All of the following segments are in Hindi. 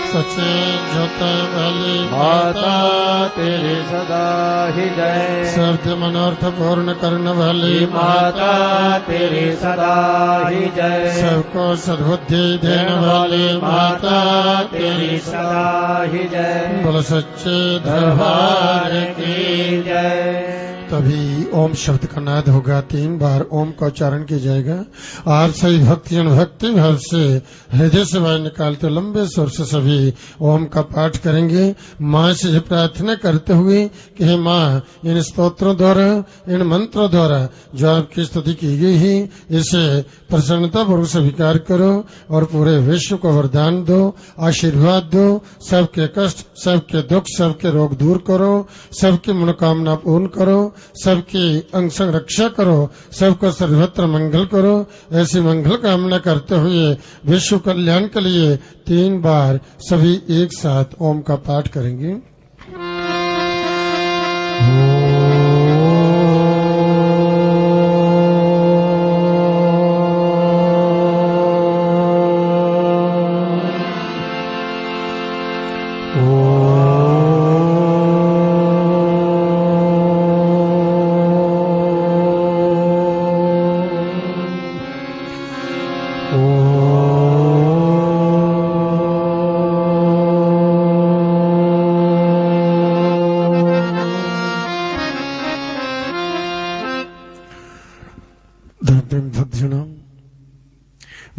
सच्चे ज्योति वाली माता तेरी सदा ही जय। शब्द मनोर्थ पूर्ण करने वाली माता तेरी सदा ही जय। सबको सद्बुद्धि देने वाली माता तेरी सदा ही जय। बोलो सच्चे दरबार की जय। तभी ओम शब्द का नाद होगा, 3 बार ओम का उच्चारण किया जाएगा। आप सभी भक्तिजन भक्ति भाव से हृदय से वायु निकालते लंबे स्वर से सभी ओम का पाठ करेंगे। माँ से ये प्रार्थना करते हुए कि हे माँ, इन स्तोत्रों द्वारा, इन मंत्रों द्वारा जो आपकी स्तुति की गई है, इसे प्रसन्नता पूर्वक स्वीकार करो और पूरे विश्व को वरदान दो, आशीर्वाद दो। सबके कष्ट, सबके दुख, सबके रोग दूर करो, सबकी मनोकामना पूर्ण करो, सबकी अंग संग रक्षा करो, सबको सर्वत्र मंगल करो। ऐसी मंगल कामना करते हुए विश्व कल्याण के लिए 3 बार सभी एक साथ ओम का पाठ करेंगे।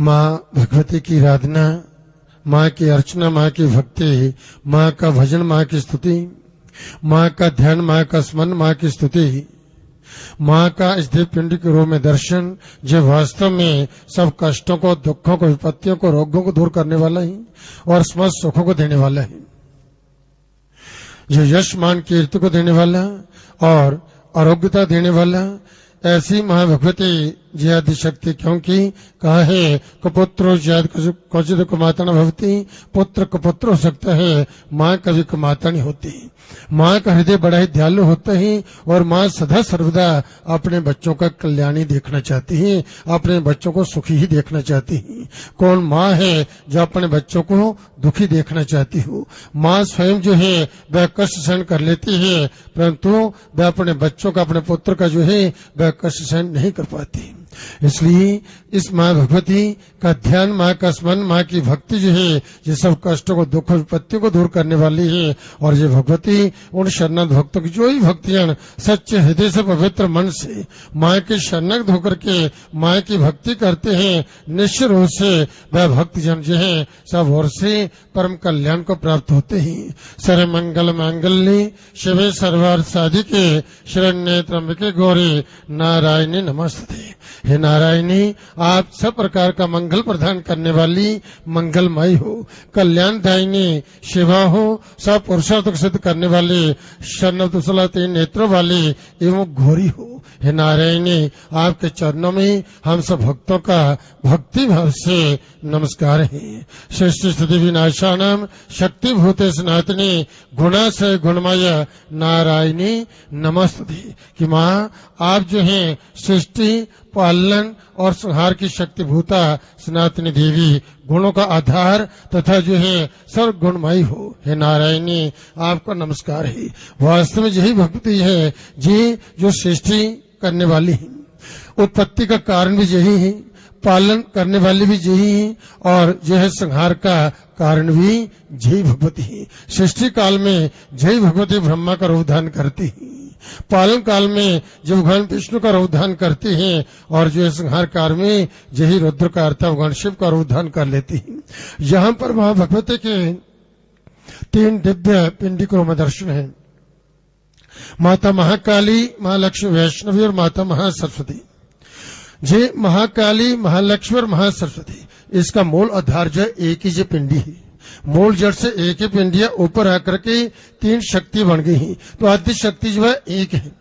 माँ भगवती की आराधना, माँ की अर्चना, माँ की भक्ति, माँ का भजन, माँ की स्तुति, माँ का ध्यान, माँ का स्मरण, माँ की स्तुति, माँ का इस दिव्य पिंड के रूप में दर्शन, जो वास्तव में सब कष्टों को, दुखों को, विपत्तियों को, रोगों को दूर करने वाला है और समस्त सुखों को देने वाला है, जो यश मान कीर्ति को देने वाला और आरोग्यता देने वाला। ऐसी माँ भगवती जी आदि शक्ति, क्योंकि कहा है कपुत्रो जद क्वचित कुमाता न भवती, पुत्र कुपुत्र हो सकता है, माँ कभी कुमाता नहीं होती। माँ का हृदय बड़ा ही दयालु होता है और माँ सदा सर्वदा अपने बच्चों का कल्याण ही देखना चाहती है, अपने बच्चों को सुखी ही देखना चाहती है। कौन माँ है जो अपने बच्चों को दुखी देखना चाहती हो? माँ स्वयं जो है वह कष्ट सहन कर लेती है, परंतु वह अपने बच्चों का, अपने पुत्र का जो है वह कष्ट सहन नहीं कर पाती। इसलिए इस माँ भगवती का ध्यान, माँ का स्मरण, माँ की भक्ति जो है ये सब कष्टों को, दुख विपत्तियों को दूर करने वाली है। और ये भगवती उन शरणागत भक्तों की, जो ही भक्तियां सच्चे हृदय से, पवित्र मन से माँ के शरणागत होकर के माँ की भक्ति करते हैं, निश्चय रूप से वह भक्तजन जो है सब ओर से परम कल्याण को प्राप्त होते हैं। सर्व मंगल मांगल्ये शिवे सर्वार्थ साधिके शरण्ये त्र्यंबके गौरी नारायणी नमस्ते। हे नारायणी, आप सब प्रकार का मंगल प्रदान करने वाली मंगलमयी हो, कल्याणदायिनी शिवा हो, सब पुरुषार्थ को सिद्ध करने वाली शरणवत्सला 3 नेत्रों वाली एवं घोरी हो। हे नारायणी, आपके चरणों में हम सब भक्तों का भक्ति भाव से नमस्कार है। सृष्टि स्थिति विनाशानाम शक्ति भूते सनातनी गुणाश्रय गुणमय नारायणी नमस्ते। कि माँ आप जो हैं सृष्टि, पालन और संहार की शक्ति भूता सनातनी देवी, गुणों का आधार तथा जो है सर्व गुणमयी हो। हे नारायणी, आपका नमस्कार है। वास्तव में यही भक्ति है जी जो सृष्टि करने वाली है, उत्पत्ति का कारण भी यही है, पालन करने वाली भी यही है और जो है संहार का कारण भी यही भगवती है। सृष्टि काल में यही भगवती ब्रह्मा का रूप धारण करती है, पालन काल में जब भगवान विष्णु का रूप धारण करती हैं और जो है संहार काल में यही रुद्र का अर्थात भगवान शिव का रूप धारण कर लेती हैं। यहाँ पर वहां भगवती के 3 दिव्य पिंडिकों में दर्शन है, माता महाकाली, महालक्ष्मी वैष्णवी और माता महासरस्वती। जे महाकाली, महालक्ष्मी और महासरस्वती, इसका मूल आधार जो एक ही जो पिंडी है, मूल जड़ से एक ही पिंडिया ऊपर आकर के 3 शक्ति बन गई हैं, तो आदि शक्ति जो है एक है।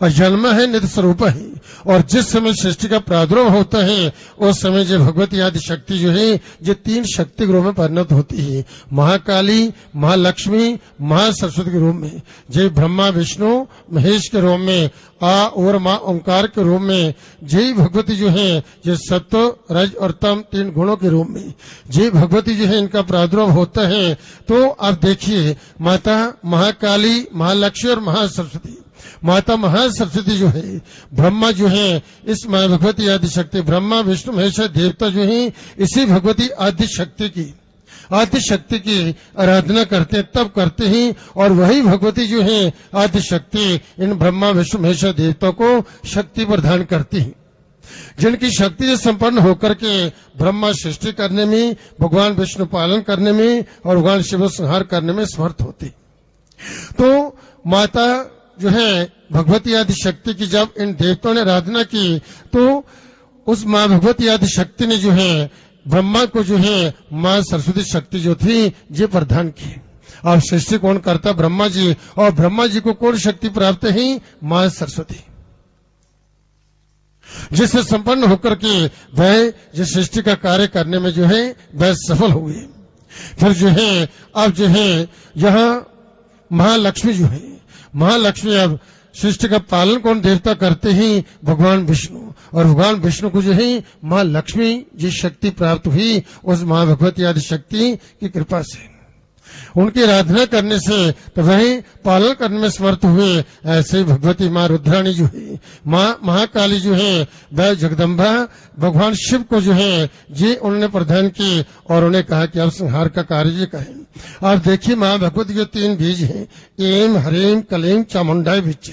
और जन्म है नित्य स्वरूप है। और जिस समय सृष्टि का प्रादुर्भाव होता है उस समय जो भगवती आदि शक्ति जो है जो 3 शक्ति के रूप में परिणत होती है, महाकाली, महालक्ष्मी, महासरस्वती के रूप में। जय ब्रह्मा विष्णु महेश के रूप में, आ और मां ओंकार के रूप में। जय भगवती जो है जो सत्व रज और तम 3 गुणों के रूप में जय भगवती जो है इनका प्रादुर्भाव होता है। तो आप देखिए माता महाकाली, महालक्ष्मी और महासरस्वती। माता महासरस्वती जो है, ब्रह्मा जो है इस मां भगवती आदि शक्ति, ब्रह्मा विष्णु महेश देवता जो है इसी भगवती आदि शक्ति की आराधना करते हैं, तब करते हैं। और वही भगवती जो है आदि शक्ति इन ब्रह्मा विष्णु महेश देवता को शक्ति प्रदान करती है, जिनकी शक्ति से संपन्न होकर के ब्रह्मा सृष्टि करने में, भगवान विष्णु पालन करने में और भगवान शिव संहार करने में समर्थ होते। तो माता जो है भगवती आदि शक्ति की जब इन देवताओं ने आराधना की तो उस मां भगवती आदि शक्ति ने जो है ब्रह्मा को जो है मां सरस्वती शक्ति जो थी ये प्रदान की। अब सृष्टि कौन करता? ब्रह्मा जी। और ब्रह्मा जी को कौन शक्ति प्राप्त है? मां सरस्वती, जिससे संपन्न होकर के वह जो सृष्टि का कार्य करने में जो है वह सफल हुए। फिर जो है अब जो है यहाँ महालक्ष्मी जो है, महालक्ष्मी अब सृष्टि का पालन कौन देवता करते हैं? भगवान विष्णु। और भगवान विष्णु को जो है मां लक्ष्मी जी शक्ति प्राप्त हुई उस मां भगवती आदि शक्ति की कृपा से। उनकी आराधना करने से तो वही पालन करने में समर्थ हुए। ऐसे ही भगवती मां रुद्राणी जो है, मां महाकाली जो है, वह जगदम्बा भगवान शिव को जो है ये उन्होंने प्रदान की और उन्हें कहा कि अब संहार का कार्य ये कहें। आप देखिए मां भगवती के 3 बीज हैं, एम हरेम कलेम चामुंडाई बीज।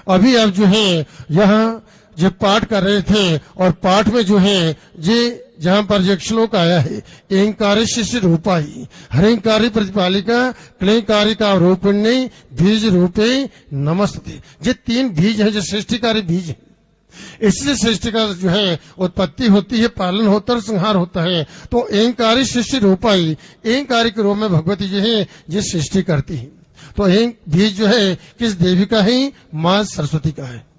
अभी आप जो है यहाँ जो पाठ कर रहे थे और पाठ में जो है ये जहां पर एक श्लोक आया है, एंकारी शिष्य रूपाई हरिंकारी प्रतिपालिका क्लेंकारी का रूपिणी बीज रूपे नमस्ते। ये 3 बीज है जो सृष्टिकारी बीज है। इससे सृष्टि का जो है उत्पत्ति होती है, पालन होता है और संहार होता है। तो एंकारी शिष्य रूपाई, एंकारी के रूप में भगवती जो है ये सृष्टि करती है। तो एंक बीज जो है किस देवी का है? मां सरस्वती का है।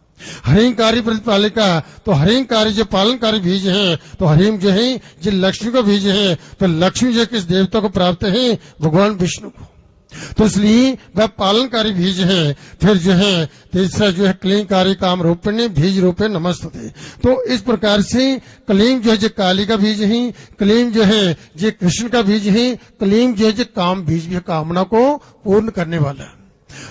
हरिंकारी प्रतिपालिका, तो हरिंकारी जो पालनकारी बीज है, तो हरिम जो है जो लक्ष्मी का बीज है, तो लक्ष्मी जो किस देवता को प्राप्त है? भगवान विष्णु को। तो इसलिए वह पालनकारी बीज है। फिर जो है तीसरा जो है क्लींकारी काम रूपिणी बीज रूपे नमस्ते। तो इस प्रकार से क्लीं जो है जो काली का बीज है, क्लीं जो है जो कृष्ण का बीज है, क्लीं जो है जो काम बीज भी, कामना को पूर्ण करने वाला।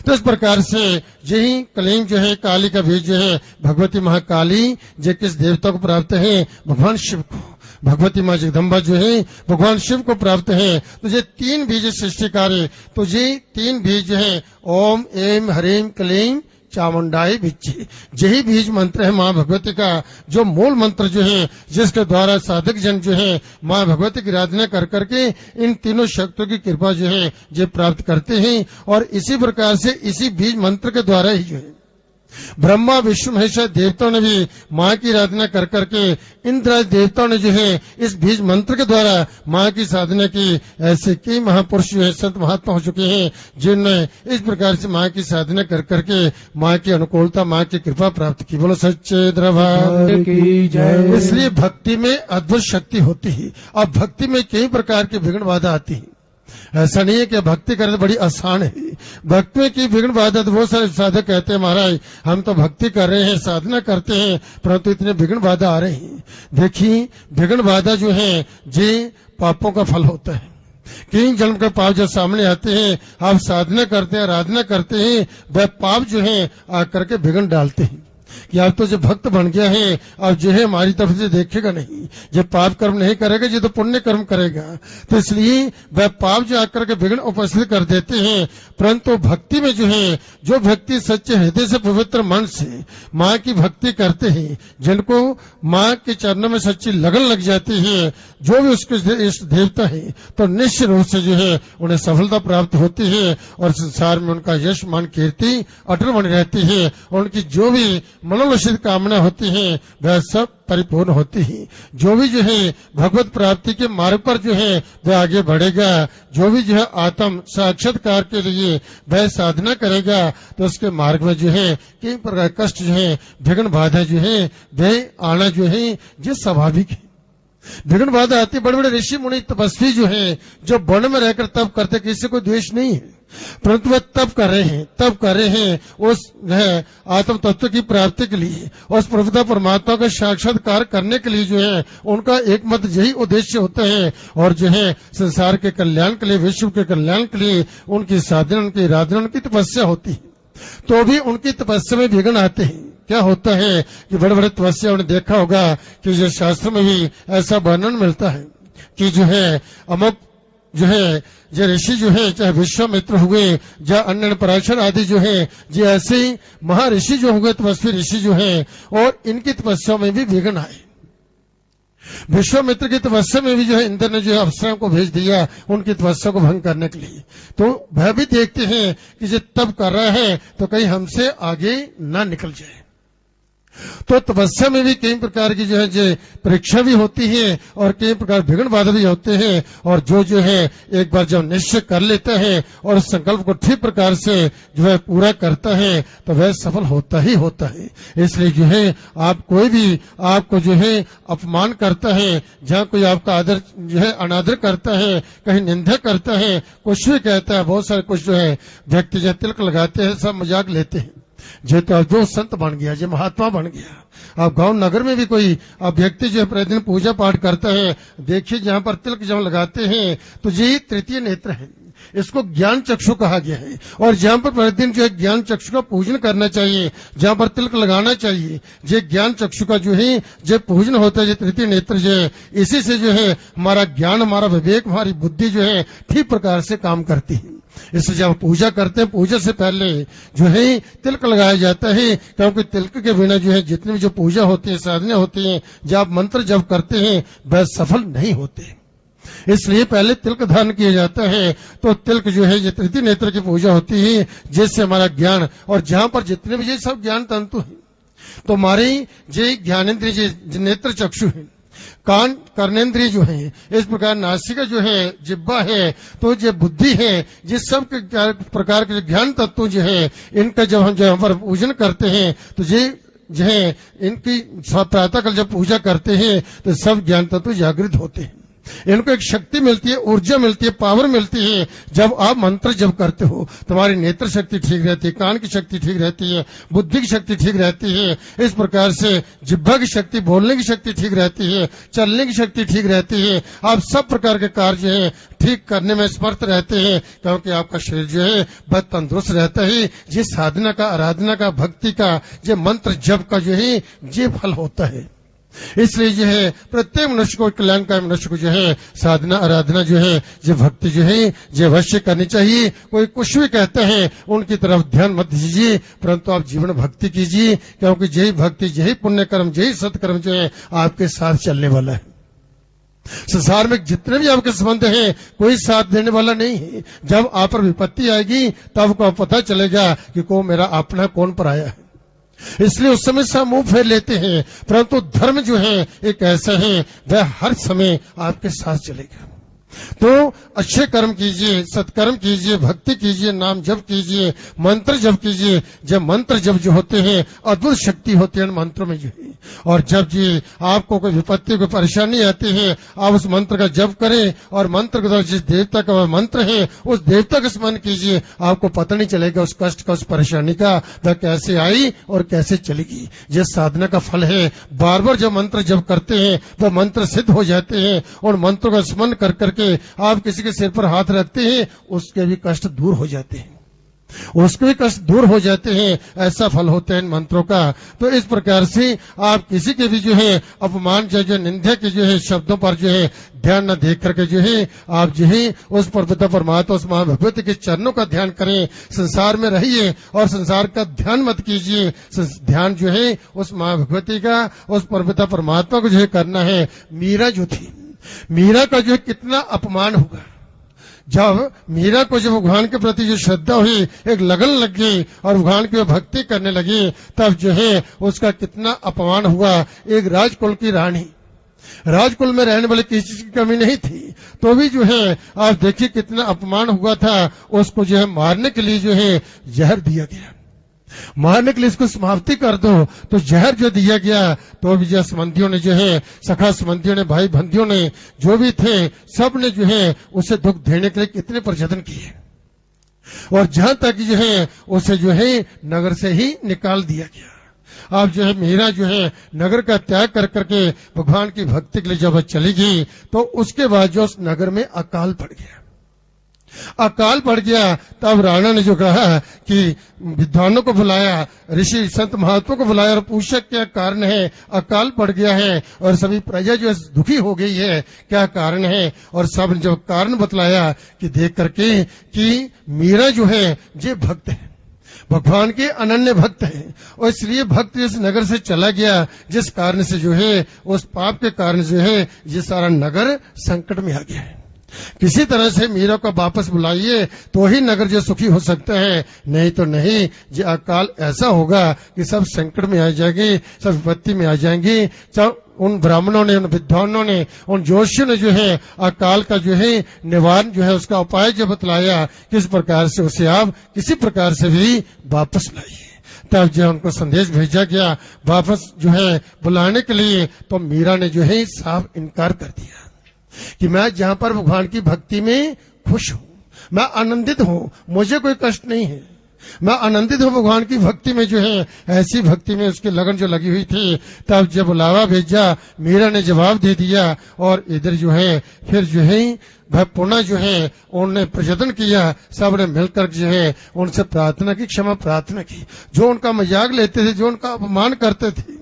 तो इस प्रकार से यही कलीम जो है काली का बीज जो है भगवती महाकाली जो किस देवता को प्राप्त है? भगवान शिव को। भगवती मां जगदम्बा जो है भगवान शिव को प्राप्त है। तो ये 3 बीज सृष्टि कार्य, तो ये 3 बीज जो है ओम एम हरीम क्लीम चामुंडाई बिच्छी, यही बीज मंत्र है मां भगवती का, जो मूल मंत्र जो है जिसके द्वारा साधक जन जो है मां भगवती की आराधना कर करके इन तीनों शक्तियों की कृपा जो है ये प्राप्त करते हैं। और इसी प्रकार से इसी बीज मंत्र के द्वारा ही जो है ब्रह्मा विष्णु महेश देवताओं ने भी मां की आराधना कर करके इंद्र देवताओं ने जो है इस बीज मंत्र के द्वारा मां की साधना की। ऐसे कई महापुरुष जो है संत महात्मा हो चुके हैं जिन्होंने इस प्रकार से मां की साधना कर करके मां की अनुकूलता, मां की कृपा प्राप्त की। बोलो सच्चे दरबार की जय। इसलिए भक्ति में अद्भुत शक्ति होती है। अब भक्ति में कई प्रकार की विघ्न बाधा आती है। ऐसा नहीं है कि भक्ति करना बड़ी आसान है। भक्ति में की विघ्न बाधा, तो बहुत सारे साधक कहते हैं महाराज हम तो भक्ति कर रहे हैं, साधना करते हैं, परंतु इतने विघ्न बाधा आ रहे हैं। देखिए विघ्न बाधा जो है ये पापों का फल होता है। कई जन्म के पाप जब सामने आते हैं, आप साधना करते हैं, आराधना करते हैं, वह पाप जो है आकर के विघ्न डालते हैं कि आप तो जो भक्त बन गया है अब जो है हमारी तरफ से देखेगा नहीं, जब पाप कर्म नहीं करेगा जो तो पुण्य कर्म करेगा। तो इसलिए वह पाप जो आकर के विघ्न उपस्थित कर देते हैं। परंतु भक्ति में जो है जो व्यक्ति सच्चे हृदय से पवित्र मन से माँ की भक्ति करते हैं, जिनको माँ के चरणों में सच्ची लगन लग जाती है, जो भी उसके इष्ट देवता है, तो निश्चित रूप से जो है उन्हें सफलता प्राप्त होती है और संसार में उनका यश मान कीर्ति अटल बनी रहती है। और उनकी जो भी मनोलक्षित कामना होती हैं वह सब परिपूर्ण होती हैं। जो भी जो है भगवत प्राप्ति के मार्ग पर जो है वह आगे बढ़ेगा, जो भी जो है आत्म साक्षात्कार के लिए वह साधना करेगा, तो उसके मार्ग में जो है कई प्रकार कष्ट जो है विघ्न बाधा जो है वह आना जो है ये स्वाभाविक है। विघ्न बाधा आती, बड़े बड़े ऋषि मुनि तपस्वी जो हैं, जो वन में रहकर तप करते, किसी को द्वेष नहीं है, परंतु वह तप कर रहे हैं उस आत्म तत्व की प्राप्ति के लिए, उस प्रभुता परमात्मा का साक्षात्कार करने के लिए जो है उनका एकमात्र यही उद्देश्य होता है। और जो है संसार के कल्याण के लिए, विश्व के कल्याण के लिए उनकी साधना, उनकी आराधना, उनकी तपस्या होती है। तो भी उनकी तपस्या में विघ्न आते हैं। क्या होता है कि बड़े बड़े तपस्या उन्हें देखा होगा कि जो शास्त्र में भी ऐसा वर्णन मिलता है कि जो है अमुक जो है जो ऋषि जो है, चाहे विश्वामित्र हुए या अन्य पराशर आदि जो है, जो ऐसे ही महर्षि जो हुए, तपस्वी ऋषि जो है, और इनकी तपस्या में भी विघ्न आए। विश्वामित्र की तपस्या में भी जो है इंद्र ने जो है अप्सराओं को भेज दिया उनकी तपस्या को भंग करने के लिए। तो वह भी देखते हैं कि जो तप कर रहा है तो कहीं हमसे आगे ना निकल जाए। तो तपस्या में भी कई प्रकार की जो है जो परीक्षा भी होती है और कई प्रकार विघ्न बाधा भी होते हैं। और जो है एक बार जब निश्चय कर लेता है और उस संकल्प को ठीक प्रकार से जो है पूरा करता है तो वह सफल होता ही होता है। इसलिए जो है आप कोई भी आपको जो है अपमान करता है, जहाँ कोई आपका आदर जो है अनादर करता है, कहीं निंदा करता है, कुछ भी कहता है, बहुत सारे कुछ जो है व्यक्ति जो तिलक लगाते हैं, सब मजाक लेते हैं, जे तो जो संत बन गया, जो महात्मा बन गया। अब गांव नगर में भी कोई अब व्यक्ति जो है प्रतिदिन पूजा पाठ करता है, देखिए जहां पर तिलक जब लगाते हैं तो ये तृतीय नेत्र है, इसको ज्ञान चक्षु कहा गया है। और जहां पर प्रतिदिन जो है ज्ञान चक्षु का पूजन करना चाहिए, जहां पर तिलक लगाना चाहिए, ये ज्ञान चक्षु का जो है जो पूजन होता है, जो तृतीय नेत्र जो है, इसी से जो है हमारा ज्ञान, हमारा विवेक, हमारी बुद्धि जो है ठीक प्रकार से काम करती है। इसलिए जब पूजा करते हैं, पूजा से पहले जो है तिलक लगाया जाता है, क्योंकि तिलक के बिना जो है जितनी भी जो पूजा होती है, साधना होती है, जब मंत्र जब करते हैं वह सफल नहीं होते। इसलिए पहले तिलक धारण किया जाता है। तो तिलक जो है ये तृतीय नेत्र की पूजा होती है, जिससे हमारा ज्ञान, और जहां पर जितने भी ये सब ज्ञान तंतु है, तो हमारे ये ज्ञानेन्द्रिय जो नेत्र चक्षु है, कान कर्णेंद्रिय जो है, इस प्रकार नासिका जो है, जिब्बा है, तो जो बुद्धि है, जिस सब के प्रकार के ज्ञान तत्व जो है, इनका जब हम यहाँ पर पूजन करते हैं तो ये जो है इनकी प्रातःकाल जब पूजा करते हैं तो सब ज्ञान तत्व जागृत होते हैं। इनको एक शक्ति मिलती है, ऊर्जा मिलती है, पावर मिलती है। जब आप मंत्र जब करते हो तुम्हारी नेत्र शक्ति ठीक रहती है, कान की शक्ति ठीक रहती है, बुद्धि की शक्ति ठीक रहती है, इस प्रकार से जिह्वा की शक्ति, बोलने की शक्ति ठीक रहती है, चलने की शक्ति ठीक रहती है। आप सब प्रकार के कार्य जो है ठीक करने में समर्थ रहते हैं, क्योंकि आपका शरीर जो है बहुत तंदुरुस्त रहता है। ये साधना का, आराधना का, भक्ति का, ये मंत्र जप का जो है ये फल होता है। इसलिए जो है प्रत्येक मनुष्य को, कल्याण का मनुष्य को जो है साधना, आराधना जो है, ये भक्ति जो है ये अवश्य करनी चाहिए। कोई कुछ भी कहता है उनकी तरफ ध्यान मत दीजिए, परंतु आप जीवन भक्ति कीजिए, क्योंकि यही भक्ति, यही पुण्य कर्म, यही सत्कर्म जो है आपके साथ चलने वाला है। संसार में जितने भी आपके संबंध हैं, कोई साथ देने वाला नहीं है। जब आप पर विपत्ति आएगी तब को पता चलेगा कि कौन मेरा अपना, कौन पराया है। इसलिए उस समय से मुंह फेर लेते हैं, परंतु धर्म जो है एक ऐसा है वह हर समय आपके साथ चलेगा। तो अच्छे कर्म कीजिए, सत्कर्म कीजिए, भक्ति कीजिए, नाम जप कीजिए, मंत्र जप कीजिए। जब मंत्र जप जो होते हैं अद्भुत शक्ति होती है मंत्रों में जो है। और जब जी आपको कोई विपत्ति, कोई परेशानी आती है, आप उस मंत्र का जप करें और मंत्र का जिस देवता का मंत्र है उस देवता का स्मरण कीजिए। आपको पता नहीं चलेगा उस कष्ट का, उस परेशानी का वह कैसे आई और कैसे चलेगी। यह साधना का फल है। बार बार जब मंत्र जप करते हैं वह मंत्र सिद्ध हो जाते हैं, और मंत्रों का स्मरण कर करके आप किसी के सिर पर हाथ रखते हैं, उसके भी कष्ट दूर हो जाते हैं, उसके भी कष्ट दूर हो जाते हैं। ऐसा फल होता है इन मंत्रों का। तो इस प्रकार से आप किसी के भी जो है अपमान, जो निंदा के जो है शब्दों पर जो है ध्यान न देख करके जो है आप जो है उस पिता परमात्मा, उस महाभगवती के चरणों का ध्यान करें। संसार में रहिए और संसार का ध्यान मत कीजिए। ध्यान जो है उस महाभगवती का, उस पिता परमात्मा को जो है करना है। मीरा जो थी, मीरा का जो है कितना अपमान होगा। जब मीरा को जब भगवान के प्रति जो श्रद्धा हुई, एक लगन लग गई और भगवान की भक्ति करने लगी, तब जो है उसका कितना अपमान हुआ। एक राजकुल की रानी, राजकुल में रहने वाले किसी चीज की कमी नहीं थी, तो भी जो है आप देखिए कितना अपमान हुआ था। उसको जो है मारने के लिए जो है जहर दिया गया, मारने के लिए इसको समाप्ति कर दो, तो जहर जो दिया गया, तो भी जो संबंधियों ने जो है, सखा संबंधियों ने, भाई बंधियों ने, जो भी थे, सब ने जो है उसे दुख देने के लिए कितने प्रयत्न किए, और जहां तक जो है उसे जो है नगर से ही निकाल दिया गया। अब जो है मीरा जो है नगर का त्याग कर करके भगवान की भक्ति के लिए जब चली गई, तो उसके बाद जो उस नगर में अकाल पड़ गया। अकाल पड़ गया, तब राणा ने जो कहा कि विद्वानों को बुलाया, ऋषि संत महात्मा को बुलाया और पूछा क्या कारण है, अकाल पड़ गया है और सभी प्रजा जो दुखी हो गई है, क्या कारण है। और सब ने जो कारण बतलाया कि देख करके कि मीरा जो है ये भक्त है, भगवान के अनन्य भक्त है, और इसलिए भक्त इस नगर से चला गया, जिस कारण से जो है उस पाप के कारण जो है ये सारा नगर संकट में आ गया है। किसी तरह से मीरा को वापस बुलाइए तो ही नगर जो सुखी हो सकता है, नहीं तो नहीं। ये अकाल ऐसा होगा कि सब संकट में आ जाएंगे, सब विपत्ति में आ जाएंगी। सब उन ब्राह्मणों ने, उन विद्वानों ने, उन जोशियों ने जो है अकाल का जो है निवारण जो है उसका उपाय जो बतलाया, किस प्रकार से उसे आप किसी प्रकार से भी वापस लाइए। तब जो उनको संदेश भेजा गया वापस जो है बुलाने के लिए, तो मीरा ने जो है साफ इनकार कर दिया कि मैं जहां पर भगवान की भक्ति में खुश हूं, मैं आनंदित हूं, मुझे कोई कष्ट नहीं है, मैं आनंदित हूं भगवान की भक्ति में जो है। ऐसी भक्ति में उसकी लगन जो लगी हुई थी। तब जब बुलावा भेजा, मीरा ने जवाब दे दिया, और इधर जो है फिर जो है वह पुनः जो है उन्होंने प्रयत्न किया, सबने मिलकर जो है उनसे प्रार्थना की, क्षमा प्रार्थना की। जो उनका मजाक लेते थे, जो उनका अपमान करते थे,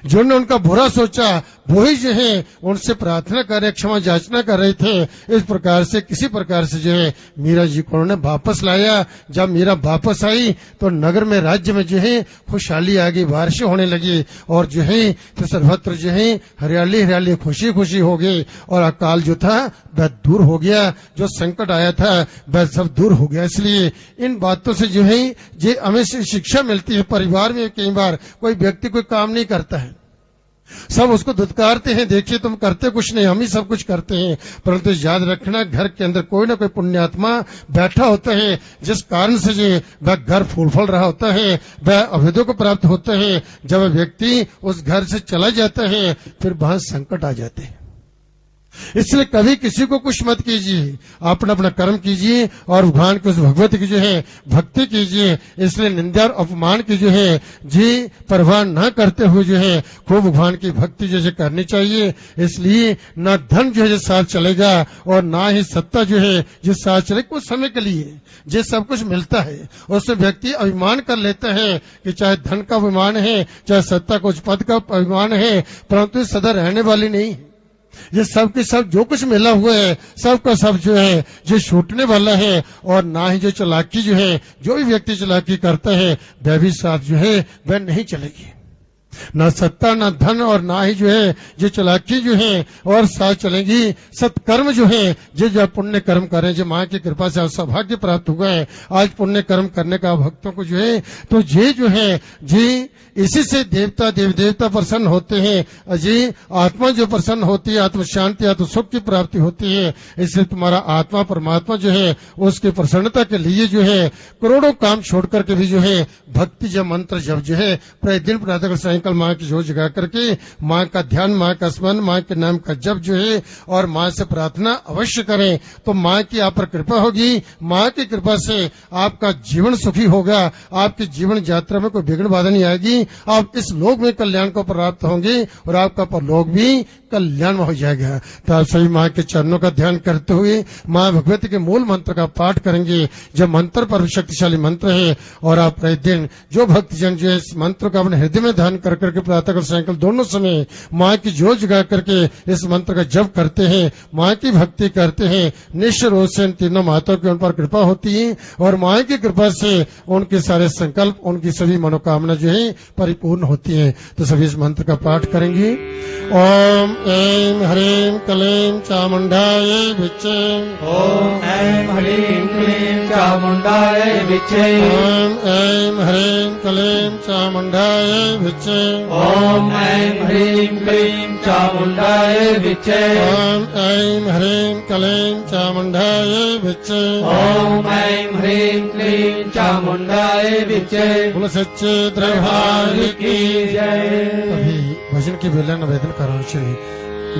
जिन्होंने उनका बुरा सोचा, वही जो है उनसे प्रार्थना कर रहे, क्षमा याचना कर रहे थे। इस प्रकार से किसी प्रकार से जो है मीरा जी को उन्होंने वापस लाया। जब मीरा वापस आई तो नगर में, राज्य में जो है खुशहाली आ गई, बारिशें होने लगी, और जो है तो सर्वत्र जो है हरियाली हरियाली, खुशी खुशी हो गई, और अकाल जो था वह दूर हो गया, जो संकट आया था वह सब दूर हो गया। इसलिए इन बातों से जो है ये हमें शिक्षा मिलती है। परिवार में कई बार कोई व्यक्ति कोई काम नहीं करता है, सब उसको धुतकारते हैं, देखिए तुम करते कुछ नहीं, हम ही सब कुछ करते हैं। परंतु याद रखना, घर के अंदर कोई ना कोई पुण्यात्मा बैठा होता है, जिस कारण से जो वह घर फूल फल रहा होता है, वह अभेदों को प्राप्त होता है। जब व्यक्ति उस घर से चला जाता है, फिर वहां संकट आ जाते हैं। इसलिए कभी किसी को कुछ मत कीजिए, अपना अपना कर्म कीजिए और भगवान की उस भगवती की जो है भक्ति कीजिए। इसलिए निंदा और अपमान की जो है जी परवाह न करते हुए जो है खूब भगवान की भक्ति जैसे करनी चाहिए। इसलिए न धन जो है साथ चलेगा और ना ही सत्ता जो है जो साथ चले। कुछ समय के लिए जो सब कुछ मिलता है उससे व्यक्ति अभिमान कर लेता है कि चाहे धन का अभिमान है, चाहे सत्ता कुछ पद का अभिमान है, परंतु सदा रहने वाली नहीं है। ये सब के सब जो कुछ मिला हुआ है, सब का सब जो है ये छूटने वाला है। और ना ही जो चालाकी जो है, जो भी व्यक्ति चालाकी करता है वह भी साथ जो है वह नहीं चलेगी। ना सत्ता, ना धन और ना ही जो है जो चालाकी जो है और साथ चलेंगी। सत्कर्म जो है जो पुण्य कर्म करें, जो माँ की कृपा से सौभाग्य प्राप्त हुआ है आज पुण्य कर्म करने का भक्तों को जो है, तो ये जो है जी इसी से देवता देव देवता प्रसन्न होते हैं। जी आत्मा जो प्रसन्न होती है, आत्म शांति, आत्म सुख की प्राप्ति होती है। इसलिए तुम्हारा आत्मा परमात्मा जो है उसकी प्रसन्नता के लिए जो है करोड़ों काम छोड़ करके भी जो है भक्ति जब मंत्र जब जो है प्रतिदिन प्रातः सायंकाल माँ की जोत जगा करके माँ का ध्यान, माँ का स्मरण, माँ के नाम का जप जो है और माँ से प्रार्थना अवश्य करें, तो माँ की आप पर कृपा होगी। माँ की कृपा से आपका जीवन सुखी होगा, आपकी जीवन यात्रा में कोई विघ्न बाधा नहीं आएगी। आप इस लोक में कल्याण को प्राप्त होंगे और आपका परलोक भी कल्याण हो जाएगा। तो आप सभी माँ के चरणों का ध्यान करते हुए माँ भगवती के मूल मंत्र का पाठ करेंगे। जो मंत्र पर शक्तिशाली मंत्र है और आप प्रतिदिन जो भक्तजन जो है इस मंत्र का अपने हृदय में ध्यान कर करके प्रातः और सायंकाल दोनों समय माँ की जोत जगा करके इस मंत्र का जप करते हैं, माँ की भक्ति करते हैं, निश्चय रोज से इन तीनों माताओं की उन पर कृपा होती है और माँ की कृपा से उनके सारे संकल्प, उनकी सभी मनोकामना जो है परिपूर्ण होती है। तो सभी इस मंत्र का पाठ करेंगे। ओम ऐं ह्रीं क्लीं चामुण्डाय विच्चे ॐ ऐं ह्रीं क्लीं चामुण्डाय विच्चे ॐ ऐं ह्रीं क्लीं चामुण्डाय विच्चे ॐ ऐं ह्रीं क्लीं चामुण्डाय विच्चे ॐ ऐं ह्रीं क्लीं चामुण्डाय विच्चे ॐ ऐं ह्रीं क्लीं चामुण्डाय विच्चे बोलो सच्चे दरबार की जय। अभी भजन की बेला निवेदन करो श्री